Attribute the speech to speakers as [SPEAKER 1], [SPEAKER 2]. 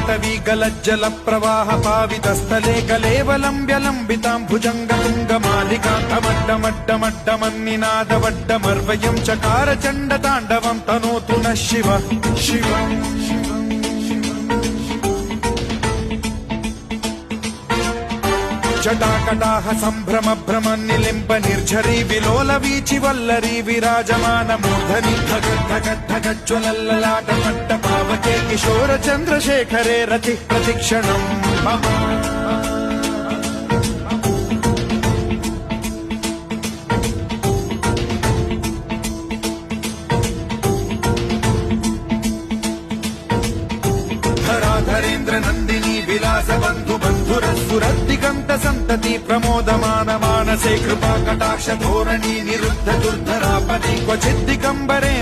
[SPEAKER 1] पाटवी गलज्जल प्रवाह पावितस्थले कलेवलम्ब्यलम्बितां भुजङ्गतुङ्गमालिकान्तमड्डमड्डमड्डमन्निनादवड्डमर्वयं चकार चण्डताण्डवं तनोतु नः शिव शिव जटाकटाह सम्भ्रम भ्रम निलिम्ब निर्झरी विलोल वीचि वल्लरी विराजमान मूर्धनि धगद्धगद्धगज्ज्वलल्ललाट पट्ट पावके किशोर चन्द्रशेखरे रति प्रतिक्षणम् मम धराधरेन्द्र नन्दिनी विलास बन्धु बन्धुरसुरद्दिगन्त सन्तति प्रमोदमान मानसे कृपा कटाक्ष धोरणी निरुद्ध दुर्धरापदि क्वचिद्दिगम्बरे